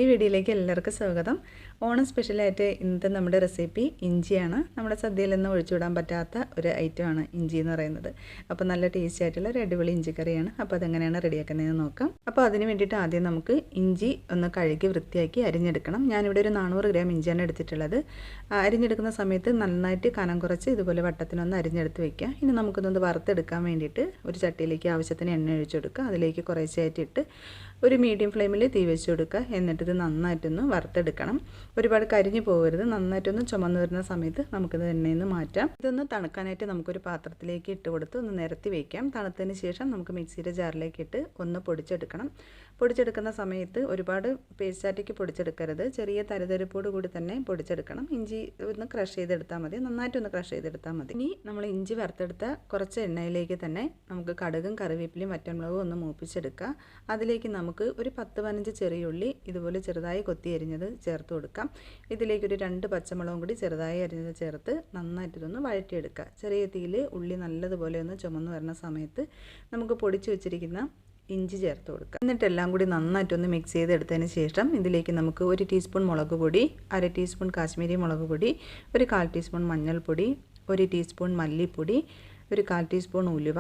വീഡിയോയിലേക്ക് എല്ലാവർക്കും സ്വാഗതം. ഓണം സ്പെഷ്യലായിട്ട് ഇന്നത്തെ നമ്മുടെ റെസിപ്പി ഇഞ്ചിയാണ്. നമ്മുടെ സദ്യയിൽ നിന്ന് ഒഴിച്ചുവിടാൻ പറ്റാത്ത ഒരു ഐറ്റമാണ് ഇഞ്ചി എന്ന് പറയുന്നത്. അപ്പോൾ നല്ല ടേസ്റ്റി ആയിട്ടുള്ള ഒരു അടിപൊളി ഇഞ്ചി കറിയാണ്. അപ്പോൾ അതെങ്ങനെയാണ് റെഡിയാക്കുന്നതെന്ന് നോക്കാം. അപ്പോൾ അതിന് വേണ്ടിയിട്ട് ആദ്യം നമുക്ക് ഇഞ്ചി ഒന്ന് കഴുകി വൃത്തിയാക്കി അരിഞ്ഞെടുക്കണം. ഞാനിവിടെ ഒരു 400 ഗ്രാം ഇഞ്ചിയാണ് എടുത്തിട്ടുള്ളത്. അരിഞ്ഞെടുക്കുന്ന സമയത്ത് നന്നായിട്ട് കനം കുറച്ച് ഇതുപോലെ വട്ടത്തിനൊന്ന് അരിഞ്ഞെടുത്ത് വെക്കുക. ഇനി നമുക്കിതൊന്ന് വറുത്തെടുക്കാൻ വേണ്ടിയിട്ട് ഒരു ചട്ടിയിലേക്ക് ആവശ്യത്തിന് എണ്ണ ഒഴിച്ചു കൊടുക്കുക. അതിലേക്ക് കുറേശ്ശായിട്ട് ഇട്ട് ഒരു മീഡിയം ഫ്ലെയിമിൽ തീ വെച്ച് കൊടുക്കുക. എന്നിട്ടിത് നന്നായിട്ടൊന്ന് വറുത്തെടുക്കണം. ഒരുപാട് കരിഞ്ഞു പോകരുത്. നന്നായിട്ടൊന്ന് ചുമന്ന് വരുന്ന സമയത്ത് നമുക്കിത് എണ്ണയിൽ നിന്ന് മാറ്റാം. ഇതൊന്ന് തണുക്കാനായിട്ട് നമുക്കൊരു പാത്രത്തിലേക്ക് ഇട്ട് കൊടുത്ത് ഒന്ന് നിരത്തി വയ്ക്കാം. തണുത്തതിന് ശേഷം നമുക്ക് മിക്സിയുടെ ജാറിലേക്ക് ഇട്ട് ഒന്ന് പൊടിച്ചെടുക്കണം. പൊടിച്ചെടുക്കുന്ന സമയത്ത് ഒരുപാട് പേസ്റ്റാറ്റിക്ക് പൊടിച്ചെടുക്കരുത്. ചെറിയ തരിതരിപ്പോട് കൂടി തന്നെ പൊടിച്ചെടുക്കണം. ഇഞ്ചി ഒന്ന് ക്രഷ് ചെയ്തെടുത്താൽ മതി. നന്നായിട്ടൊന്ന് ക്രഷ് ചെയ്തെടുത്താൽ മതി. ഇനി നമ്മൾ ഇഞ്ചി വറുത്തെടുത്ത കുറച്ച് എണ്ണയിലേക്ക് തന്നെ നമുക്ക് കടുകും കറിവേപ്പിലയും വറ്റൽമുളകും ഒന്ന് മൂപ്പിച്ചെടുക്കുക. അതിലേക്ക് നമുക്ക് ഒരു 10-15 ചെറിയുള്ളി ഇതുപോലെ ചെറുതായി കൊത്തി അരിഞ്ഞത് ചേർത്ത് കൊടുക്കാം. ഇതിലേക്കൊരു 2 പച്ചമുളകും കൂടി ചെറുതായി അരിഞ്ഞത് ചേർത്ത് നന്നായിട്ടിതൊന്ന് വഴറ്റിയെടുക്കുക. ചെറിയ തീയിൽ ഉള്ളി നല്ലതുപോലെ ഒന്ന് ചുമന്ന് വരുന്ന സമയത്ത് നമുക്ക് പൊടിച്ചു വെച്ചിരിക്കുന്ന ഇഞ്ചി ചേർത്ത് കൊടുക്കുക. എന്നിട്ടെല്ലാം കൂടി നന്നായിട്ടൊന്ന് മിക്സ് ചെയ്തെടുത്തതിന് ശേഷം ഇതിലേക്ക് നമുക്ക് 1 ടീസ്പൂൺ മുളക് പൊടി, 1/2 ടീസ്പൂൺ കാശ്മീരി മുളക് പൊടി, ഒരു 1/4 ടീസ്പൂൺ മഞ്ഞൾപ്പൊടി, 1 ടീസ്പൂൺ മല്ലിപ്പൊടി, ഒരു 1/4 ടീസ്പൂൺ ഉലുവ,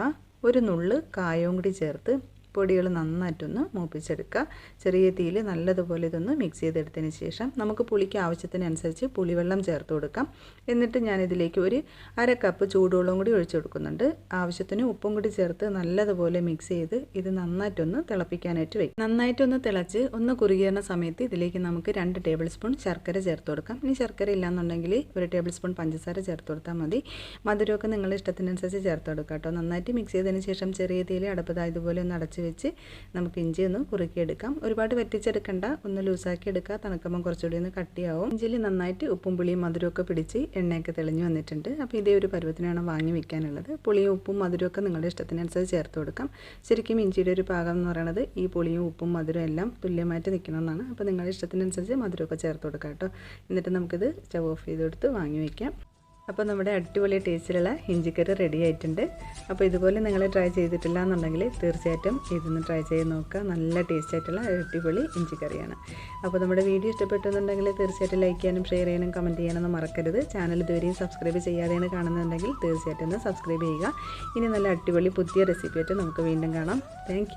ഒരു നുള്ള് കായവും കൂടി ചേർത്ത് പൊടികൾ നന്നായിട്ടൊന്ന് മൂപ്പിച്ചെടുക്കുക. ചെറിയ തീയിൽ നല്ലതുപോലെ ഇതൊന്ന് മിക്സ് ചെയ്തെടുത്തതിന് ശേഷം നമുക്ക് പുളിക്ക് ആവശ്യത്തിനനുസരിച്ച് പുളിവെള്ളം ചേർത്ത് കൊടുക്കാം. എന്നിട്ട് ഞാനിതിലേക്ക് ഒരു 1/2 കപ്പ് ചൂടുവെള്ളം കൂടി ഒഴിച്ചു കൊടുക്കുന്നുണ്ട്. ആവശ്യത്തിന് ഉപ്പും കൂടി ചേർത്ത് നല്ലതുപോലെ മിക്സ് ചെയ്ത് ഇത് നന്നായിട്ടൊന്ന് തിളപ്പിക്കാനായിട്ട് വയ്ക്കും. നന്നായിട്ടൊന്ന് തിളച്ച് ഒന്ന് കുറുകിയ സമയത്ത് ഇതിലേക്ക് നമുക്ക് 2 ടേബിൾ സ്പൂൺ ശർക്കര ചേർത്ത് കൊടുക്കാം. ഇനി ശർക്കര ഇല്ലാന്നുണ്ടെങ്കിൽ 1 ടേബിൾ സ്പൂൺ പഞ്ചസാര ചേർത്ത് കൊടുത്താൽ മതി. മധുരമൊക്കെ നിങ്ങളുടെ ഇഷ്ടത്തിനനുസരിച്ച് ചേർത്ത് കൊടുക്കാം കേട്ടോ. നന്നായിട്ട് മിക്സ് ചെയ്തതിന് ശേഷം ചെറിയ തീയിൽ അടുപ്പതായി ഇതുപോലെ ഒന്ന് അടച്ച് വെച്ച് നമുക്ക് ഇഞ്ചി ഒന്ന് കുറുക്കിയെടുക്കാം. ഒരുപാട് വറ്റിച്ചെടുക്കണ്ട, ഒന്ന് ലൂസാക്കി എടുക്കുക. തണുക്കുമ്പോൾ കുറച്ചുകൂടി ഒന്ന് കട്ടിയാവും. ഇഞ്ചിയിൽ നന്നായിട്ട് ഉപ്പും പുളിയും മധുരമൊക്കെ പിടിച്ച് എണ്ണയൊക്കെ തെളിഞ്ഞു വന്നിട്ടുണ്ട്. അപ്പോൾ ഇതേ ഒരു പരുവത്തിനാണ് വാങ്ങി വെക്കാനുള്ളത്. പുളിയും ഉപ്പും മധുരമൊക്കെ നിങ്ങളുടെ ഇഷ്ടത്തിനനുസരിച്ച് ചേർത്ത് കൊടുക്കാം. ശരിക്കും ഇഞ്ചിയുടെ ഒരു പാകം എന്ന് പറയുന്നത് ഈ പുളിയും ഉപ്പും മധുരവും എല്ലാം തുല്യമായിട്ട് നിൽക്കണമെന്നാണ്. അപ്പോൾ നിങ്ങളുടെ ഇഷ്ടത്തിനനുസരിച്ച് മധുരമൊക്കെ ചേർത്ത് കൊടുക്കാം കേട്ടോ. എന്നിട്ട് നമുക്കിത് സ്റ്റവ് ഓഫ് ചെയ്തെടുത്ത് വാങ്ങി വയ്ക്കാം. അപ്പോൾ നമ്മുടെ അടിപൊളി ടേസ്റ്റിലുള്ള ഇഞ്ചിക്കറി റെഡി ആയിട്ടുണ്ട്. അപ്പോൾ ഇതുപോലെ നിങ്ങൾ ട്രൈ ചെയ്തിട്ടില്ല എന്നുണ്ടെങ്കിൽ തീർച്ചയായിട്ടും ഇതൊന്ന് ട്രൈ ചെയ്ത് നോക്കുക. നല്ല ടേസ്റ്റ് ആയിട്ടുള്ള അടിപൊളി ഇഞ്ചിക്കറിയാണ്. അപ്പോൾ നമ്മുടെ വീഡിയോ ഇഷ്ടപ്പെട്ടെന്നുണ്ടെങ്കിൽ തീർച്ചയായിട്ടും ലൈക്ക് ചെയ്യാനും ഷെയർ ചെയ്യാനും കമൻറ്റ് ചെയ്യാനൊന്നും മറക്കരുത്. ചാനൽ ഇതുവരെയും സബ്സ്ക്രൈബ് ചെയ്യാതെയാണ് കാണുന്നുണ്ടെങ്കിൽ തീർച്ചയായിട്ടും ഒന്ന് സബ്സ്ക്രൈബ് ചെയ്യുക. ഇനി നല്ല അടിപൊളി പുതിയ റെസിപ്പി ആയിട്ട് നമുക്ക് വീണ്ടും കാണാം. താങ്ക്